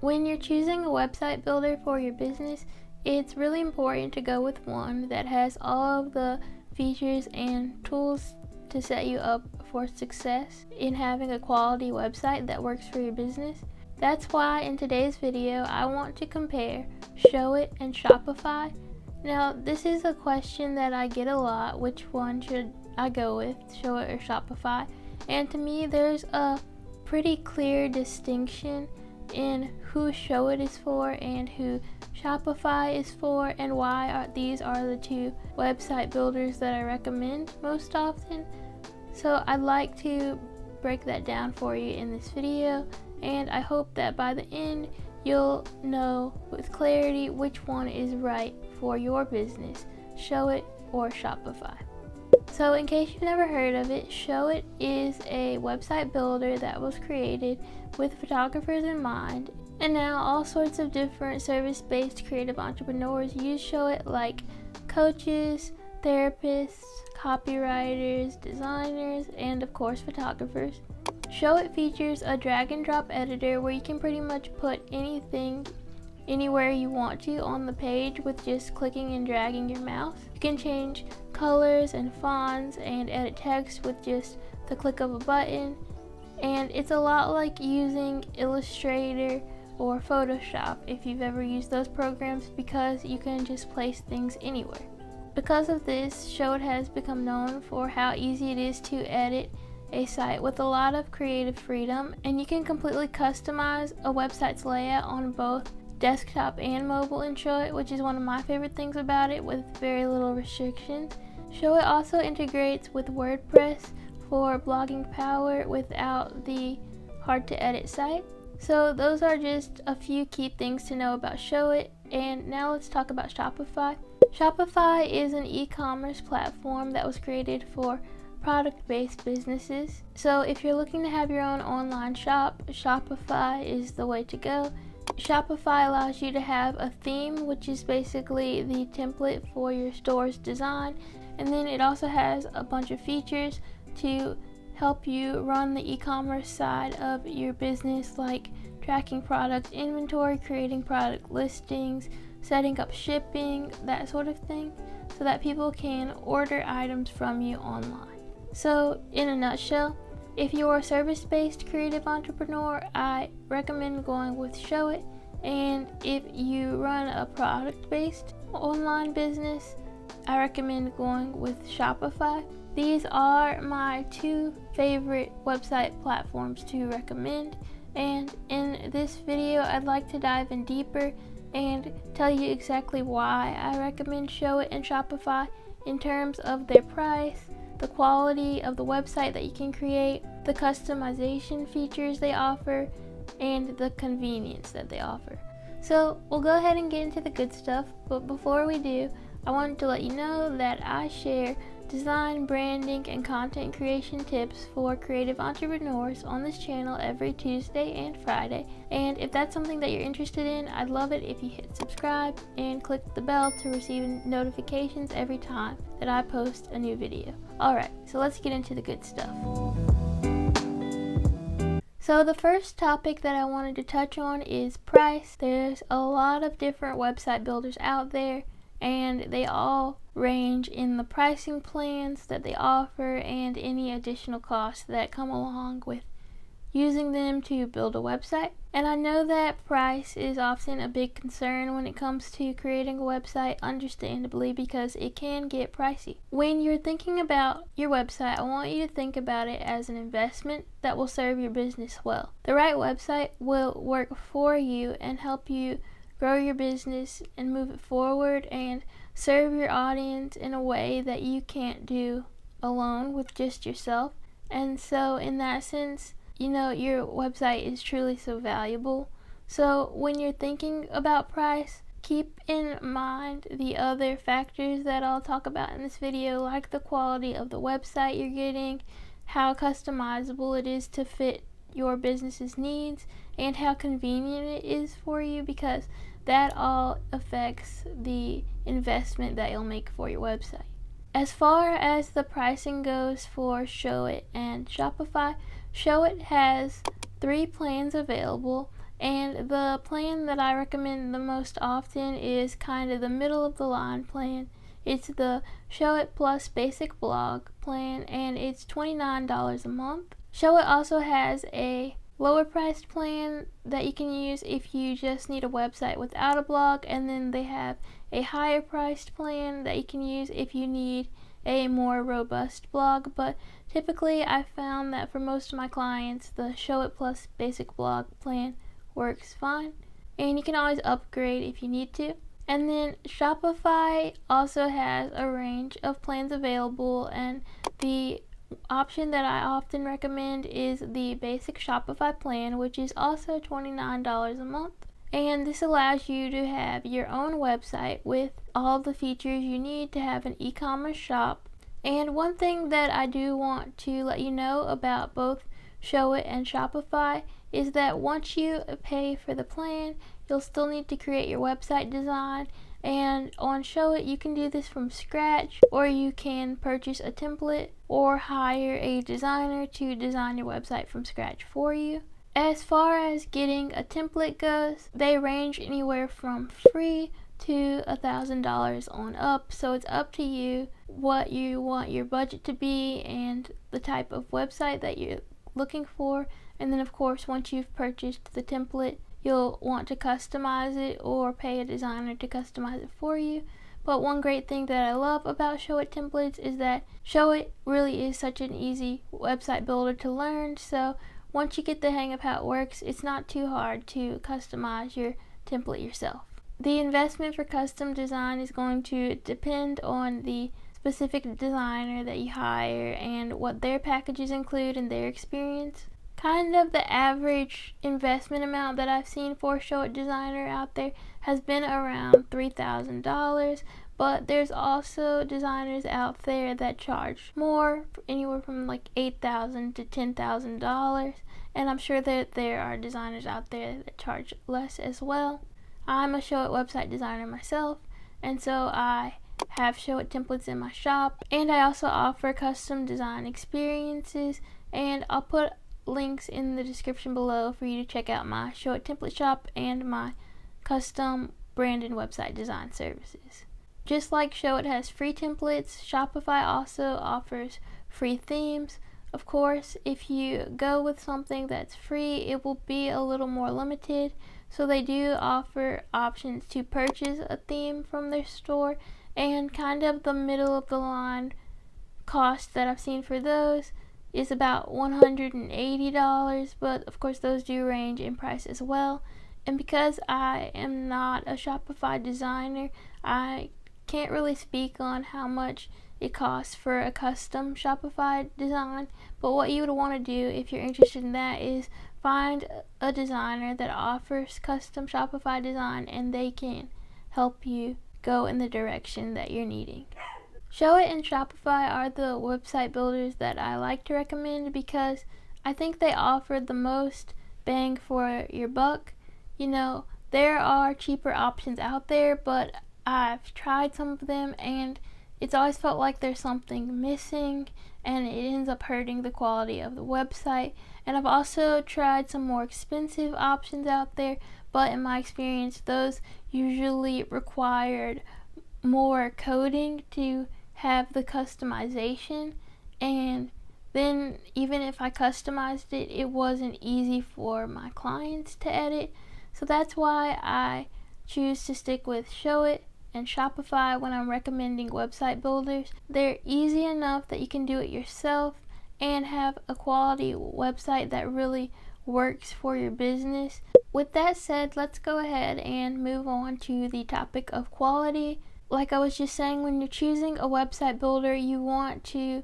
When you're choosing a website builder for your business, it's really important to go with one that has all of the features and tools to set you up for success in having a quality website that works for your business. That's why in today's video, I want to compare Showit and Shopify. Now, this is a question that I get a lot: which one should I go with, Showit or Shopify? And to me, there's a pretty clear distinction in who Showit is for and who Shopify is for, and why these are the two website builders that I recommend most often. So I'd like to break that down for you in this video, and I hope that by the end you'll know with clarity which one is right for your business, Showit or Shopify. So in case you've never heard of it, Showit is a website builder that was created with photographers in mind, and now all sorts of different service-based creative entrepreneurs use Showit, like coaches, therapists, copywriters, designers, and of course photographers. Showit features a drag and drop editor where you can pretty much put anything anywhere you want to on the page with just clicking and dragging your mouse. You can change colors and fonts and edit text with just the click of a button, and it's a lot like using Illustrator or Photoshop if you've ever used those programs, because you can just place things anywhere. Because of this, Showit has become known for how easy it is to edit a site with a lot of creative freedom, and you can completely customize a website's layout on both desktop and mobile in Showit, which is one of my favorite things about it, with very little restrictions. Showit also integrates with WordPress for blogging power without the hard to edit site. So those are just a few key things to know about Showit, and now let's talk about Shopify. Shopify is an e-commerce platform that was created for product-based businesses. So if you're looking to have your own online shop, Shopify is the way to go. Shopify allows you to have a theme, which is basically the template for your store's design, and then it also has a bunch of features to help you run the e-commerce side of your business, like tracking product inventory, creating product listings, setting up shipping, that sort of thing, so that people can order items from you online. So in a nutshell, if you're a service-based creative entrepreneur, I recommend going with Showit, and if you run a product-based online business, I recommend going with Shopify. These are my two favorite website platforms to recommend, and in this video I'd like to dive in deeper and tell you exactly why I recommend Showit and Shopify in terms of their price, the quality of the website that you can create, the customization features they offer, and the convenience that they offer. So we'll go ahead and get into the good stuff, but before we do, I wanted to let you know that I share design, branding, and content creation tips for creative entrepreneurs on this channel every Tuesday and Friday. And if that's something that you're interested in, I'd love it if you hit subscribe and click the bell to receive notifications every time that I post a new video. Alright, so let's get into the good stuff. So the first topic that I wanted to touch on is price. There's a lot of different website builders out there, and they all range in the pricing plans that they offer and any additional costs that come along with using them to build a website. And I know that price is often a big concern when it comes to creating a website, understandably, because it can get pricey. When you're thinking about your website, I want you to think about it as an investment that will serve your business well. The right website will work for you and help you grow your business and move it forward and serve your audience in a way that you can't do alone with just yourself. And so in that sense, your website is truly so valuable. So when you're thinking about price, keep in mind the other factors that I'll talk about in this video, like the quality of the website you're getting, how customizable it is to fit your business's needs, and how convenient it is for you, because that all affects the investment that you'll make for your website. As far as the pricing goes for Showit and Shopify, Showit has 3 plans available, And the plan that I recommend the most often is kind of the middle of the line plan. It's the Showit Plus Basic Blog plan, and it's $29 a month. Showit also has a lower priced plan that you can use if you just need a website without a blog, and then they have a higher priced plan that you can use if you need a more robust blog. But typically I found that for most of my clients, the Showit Plus Basic Blog plan works fine, and you can always upgrade if you need to. And then Shopify also has a range of plans available, and the option that I often recommend is the basic Shopify plan, which is also $29 a month. And this allows you to have your own website with all the features you need to have an e-commerce shop. And one thing that I do want to let you know about both Showit and Shopify is that once you pay for the plan, you'll still need to create your website design. And on Showit, you can do this from scratch, or you can purchase a template or hire a designer to design your website from scratch for you. As far as getting a template goes, they range anywhere from free to $1,000 on up, so it's up to you what you want your budget to be and the type of website that you're looking for. And then of course, once you've purchased the template, you'll want to customize it or pay a designer to customize it for you. But one great thing that I love about Showit templates is that Showit really is such an easy website builder to learn. So once you get the hang of how it works, it's not too hard to customize your template yourself. The investment for custom design is going to depend on the specific designer that you hire and what their packages include and their experience. Kind of the average investment amount that I've seen for a Showit designer out there has been around $3,000, but there's also designers out there that charge more, anywhere from like $8,000 to $10,000, and I'm sure that there are designers out there that charge less as well. I'm a Showit website designer myself, and so I have Showit templates in my shop, and I also offer custom design experiences, and I'll put links in the description below for you to check out my Showit template shop and my custom brand and website design services. Just like Showit has free templates, Shopify also offers free themes. Of course, if you go with something that's free, it will be a little more limited, so they do offer options to purchase a theme from their store, and kind of the middle of the line cost that I've seen for those is about $180, but of course those do range in price as well. And because I am not a Shopify designer, I can't really speak on how much it costs for a custom Shopify design, but what you would want to do if you're interested in that is find a designer that offers custom Shopify design, and they can help you go in the direction that you're needing. Showit and Shopify are the website builders that I like to recommend because I think they offer the most bang for your buck. You know, there are cheaper options out there, but I've tried some of them and it's always felt like there's something missing, and it ends up hurting the quality of the website. And I've also tried some more expensive options out there, but in my experience, those usually required more coding to have the customization, and then even if I customized it, it wasn't easy for my clients to edit. So that's why I choose to stick with Showit and Shopify when I'm recommending website builders. They're easy enough that you can do it yourself and have a quality website that really works for your business. With that said, let's go ahead and move on to the topic of quality. Like I was just saying, when you're choosing a website builder, you want to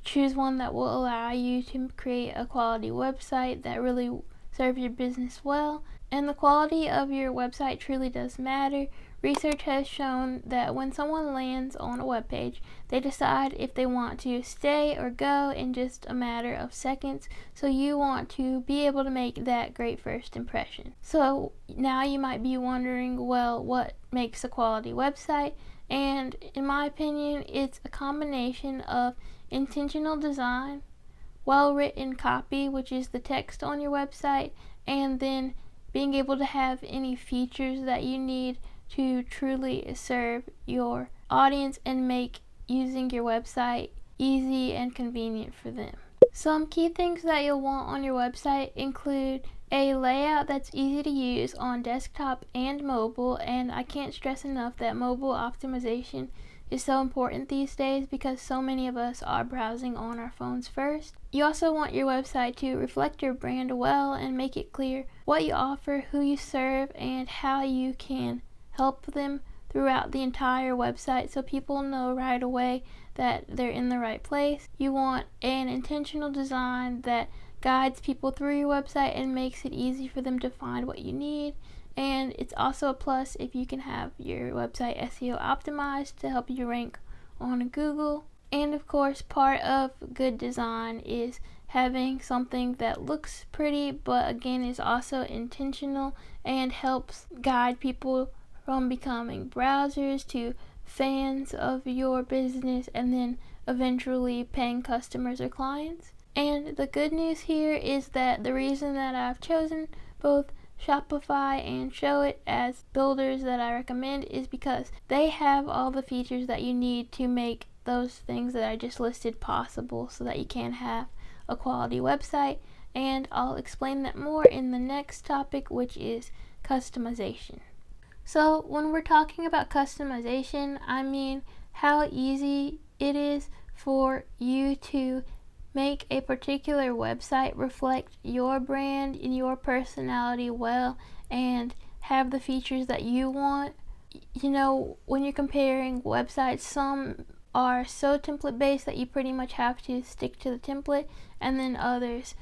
choose one that will allow you to create a quality website that really serves your business well. And the quality of your website truly does matter. Research has shown that when someone lands on a web page, they decide if they want to stay or go in just a matter of seconds. So you want to be able to make that great first impression. So now you might be wondering, well, what makes a quality website? And in my opinion, it's a combination of intentional design, well-written copy, which is the text on your website, and then being able to have any features that you need to truly serve your audience and make using your website easy and convenient for them. Some key things that you'll want on your website include a layout that's easy to use on desktop and mobile, and I can't stress enough that mobile optimization is so important these days because so many of us are browsing on our phones first. You also want your website to reflect your brand well and make it clear what you offer, who you serve, and how you can help them throughout the entire website so people know right away that they're in the right place. You want an intentional design that guides people through your website and makes it easy for them to find what you need. And it's also a plus if you can have your website SEO optimized to help you rank on Google. And of course, part of good design is having something that looks pretty but again is also intentional and helps guide people from becoming browsers to fans of your business and then eventually paying customers or clients. And the good news here is that the reason that I've chosen both Shopify and Showit as builders that I recommend is because they have all the features that you need to make those things that I just listed possible so that you can have a quality website. And I'll explain that more in the next topic, which is customization. So when we're talking about customization, I mean how easy it is for you to make a particular website reflect your brand and your personality well and have the features that you want. You know, when you're comparing websites, some are so template based that you pretty much have to stick to the template, and then others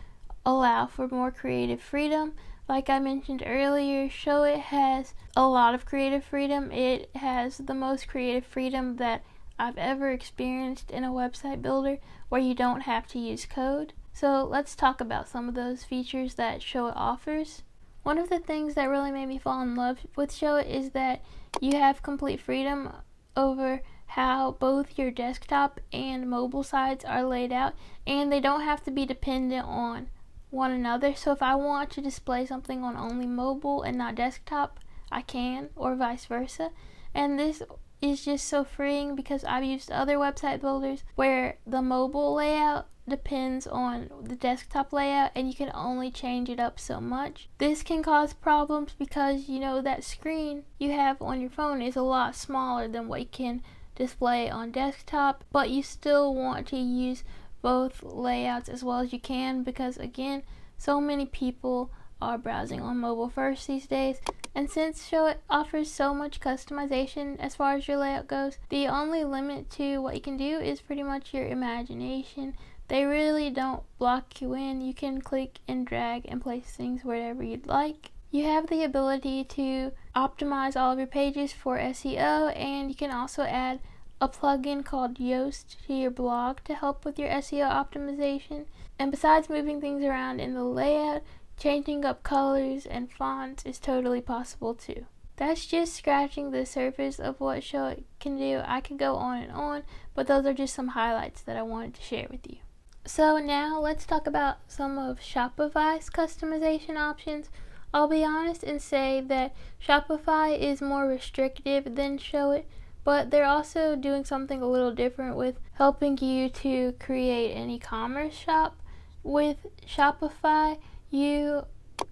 allow for more creative freedom. Like I mentioned earlier, Showit has a lot of creative freedom. It has the most creative freedom that I've ever experienced in a website builder where you don't have to use code. So let's talk about some of those features that Showit offers. One of the things that really made me fall in love with Showit is that you have complete freedom over how both your desktop and mobile sites are laid out, and they don't have to be dependent on one another. So if I want to display something on only mobile and not desktop, I can, or vice versa. And this is just so freeing because I've used other website builders where the mobile layout depends on the desktop layout and you can only change it up so much. This can cause problems because you know that screen you have on your phone is a lot smaller than what you can display on desktop, but you still want to use both layouts as well as you can because again, so many people are browsing on mobile first these days. And since Showit offers so much customization as far as your layout goes, the only limit to what you can do is pretty much your imagination. They really don't block you in. You can click and drag and place things wherever you'd like. You have the ability to optimize all of your pages for SEO, and you can also add a plugin called Yoast to your blog to help with your SEO optimization. And besides moving things around in the layout, changing up colors and fonts is totally possible too. That's just scratching the surface of what Showit can do. I could go on and on, but those are just some highlights that I wanted to share with you. So now let's talk about some of Shopify's customization options. I'll be honest and say that Shopify is more restrictive than Showit, but they're also doing something a little different with helping you to create an e-commerce shop. With Shopify, you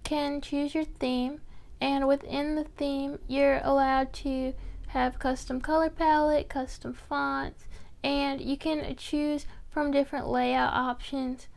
can choose your theme, and within the theme, you're allowed to have custom color palette, custom fonts, and you can choose from different layout options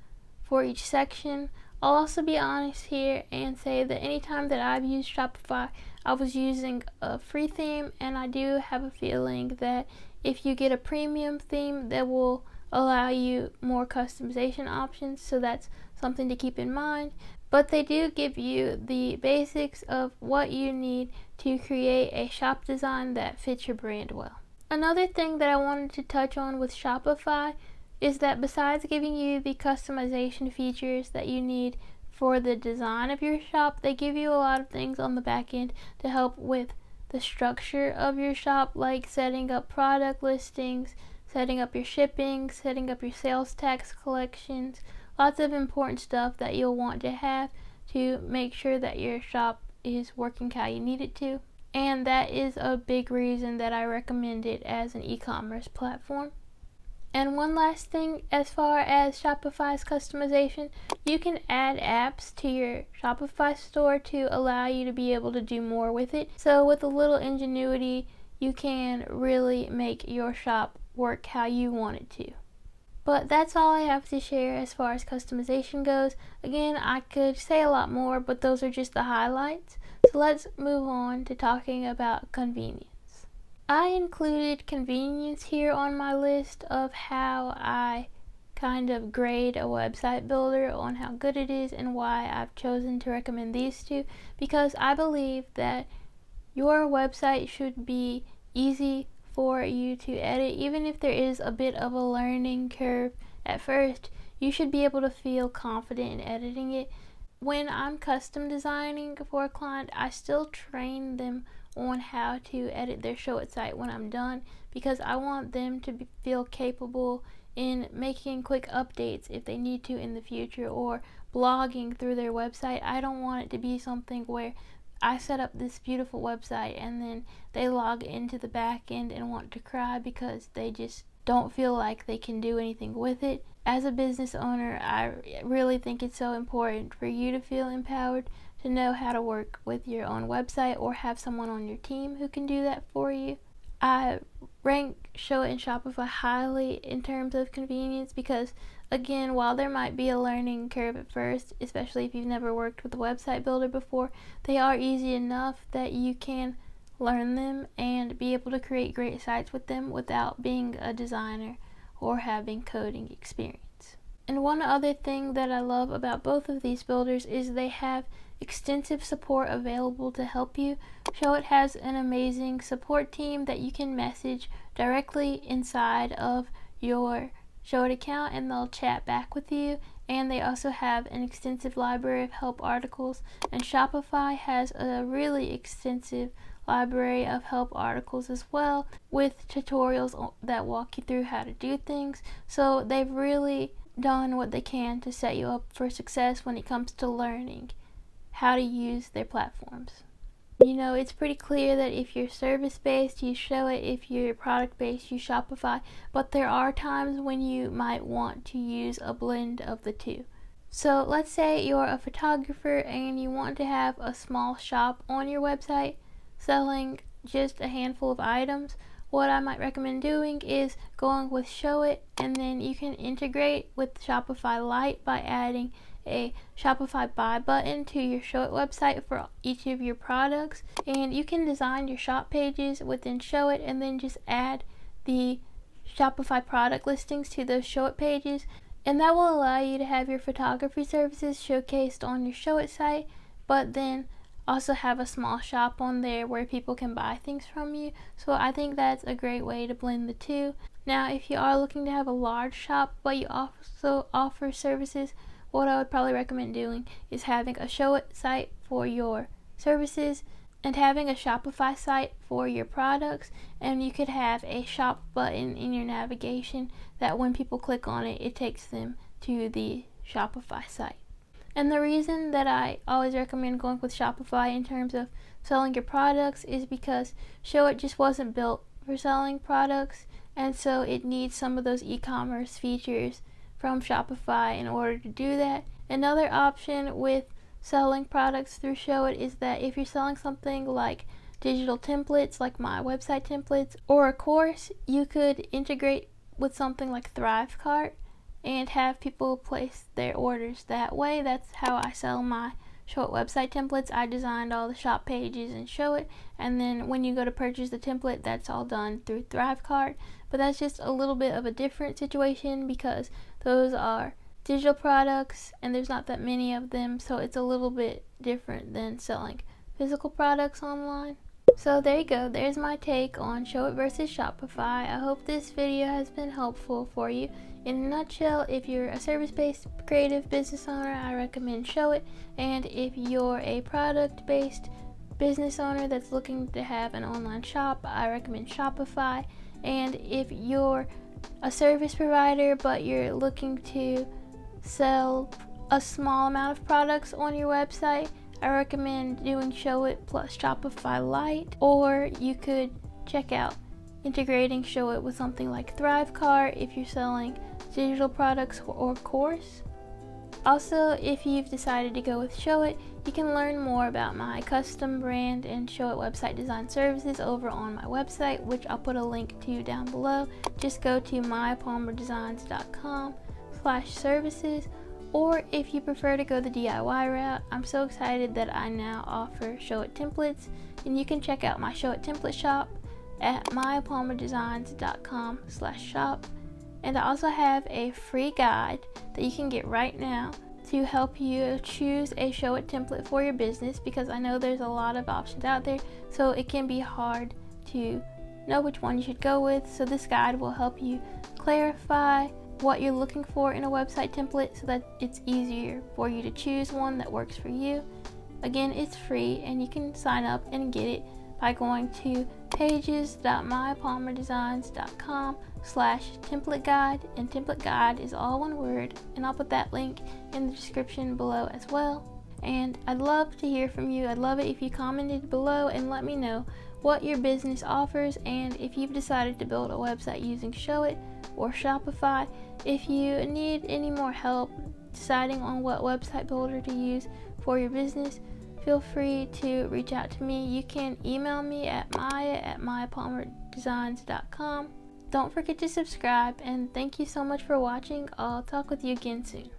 for each section. I'll also be honest here and say that anytime that I've used Shopify, I was using a free theme, and I do have a feeling that if you get a premium theme, that will allow you more customization options, so that's something to keep in mind. But they do give you the basics of what you need to create a shop design that fits your brand well. Another thing that I wanted to touch on with Shopify is that besides giving you the customization features that you need for the design of your shop, they give you a lot of things on the back end to help with the structure of your shop, like setting up product listings, setting up your shipping, setting up your sales tax collections, lots of important stuff that you'll want to have to make sure that your shop is working how you need it to. And that is a big reason that I recommend it as an e-commerce platform. And one last thing, as far as Shopify's customization, you can add apps to your Shopify store to allow you to be able to do more with it. So with a little ingenuity, you can really make your shop work how you want it to. But that's all I have to share as far as customization goes. Again, I could say a lot more, but those are just the highlights. So let's move on to talking about convenience. I included convenience here on my list of how I kind of grade a website builder on how good it is and why I've chosen to recommend these two, because I believe that your website should be easy for you to edit. Even if there is a bit of a learning curve at first, you should be able to feel confident in editing it. When I'm custom designing for a client, I still train them on how to edit their Showit site when I'm done, because I want them to feel capable in making quick updates if they need to in the future, or blogging through their website. I don't want it to be something where I set up this beautiful website and then they log into the back end and want to cry because they just don't feel like they can do anything with it. As a business owner, I really think it's so important for you to feel empowered to know how to work with your own website or have someone on your team who can do that for you. I rank Showit and Shopify highly in terms of convenience because, again, while there might be a learning curve at first, especially if you've never worked with a website builder before, they are easy enough that you can learn them and be able to create great sites with them without being a designer or having coding experience. And one other thing that I love about both of these builders is they have extensive support available to help you. Showit has an amazing support team that you can message directly inside of your Showit account and they'll chat back with you. And they also have an extensive library of help articles. And Shopify has a really extensive library of help articles as well, with tutorials that walk you through how to do things. So they've really done what they can to set you up for success when it comes to learning how to use their platforms. You know, it's pretty clear that if you're service-based, you Showit. If you're product-based, you Shopify. But there are times when you might want to use a blend of the two. So let's say you're a photographer and you want to have a small shop on your website selling just a handful of items. What I might recommend doing is going with Showit, and then you can integrate with Shopify Lite by adding a Shopify buy button to your Showit website for each of your products. And you can design your shop pages within Showit and then just add the Shopify product listings to those Showit pages. And that will allow you to have your photography services showcased on your Showit site, but then also have a small shop on there where people can buy things from you. So I think that's a great way to blend the two. Now, if you are looking to have a large shop but you also offer services, what I would probably recommend doing is having a Showit site for your services and having a Shopify site for your products. And you could have a shop button in your navigation that when people click on it, it takes them to the Shopify site. And the reason that I always recommend going with Shopify in terms of selling your products is because Showit just wasn't built for selling products, and so it needs some of those e-commerce features from Shopify in order to do that. Another option with selling products through Showit is that if you're selling something like digital templates, like my website templates, or a course, you could integrate with something like ThriveCart and have people place their orders that way. That's how I sell my Showit website templates. I designed all the shop pages and Showit, and then when you go to purchase the template, that's all done through ThriveCart. But that's just a little bit of a different situation because those are digital products and there's not that many of them, so it's a little bit different than selling physical products online. So there you go, there's my take on Showit versus Shopify. I hope this video has been helpful for you. In a nutshell, if you're a service-based creative business owner, I recommend Showit, and if you're a product-based business owner that's looking to have an online shop, I recommend Shopify. And if you're a service provider but you're looking to sell a small amount of products on your website, I recommend doing Showit plus Shopify Lite, or you could check out integrating Showit with something like Thrivecart if you're selling digital products or course. Also, if you've decided to go with Showit, you can learn more about my custom brand and Showit website design services over on my website, which I'll put a link to down below. Just go to mypalmerdesigns.com/services, or if you prefer to go the DIY route, I'm so excited that I now offer Showit templates, and you can check out my Showit template shop at mypalmerdesigns.com/shop. And I also have a free guide that you can get right now to help you choose a Showit template for your business, because I know there's a lot of options out there, so it can be hard to know which one you should go with. So this guide will help you clarify what you're looking for in a website template so that it's easier for you to choose one that works for you. Again, it's free, and you can sign up and get it by going to pages.mypalmerdesigns.com/template guide, and template guide is all one word, and I'll put that link in the description below as well. And I'd love to hear from you. I'd love it if you commented below and let me know what your business offers, and if you've decided to build a website using Showit or Shopify. If you need any more help deciding on what website builder to use for your business, feel free to reach out to me. You can email me at maya@mypalmerdesigns.com. Don't forget to subscribe, and thank you so much for watching. I'll talk with you again soon.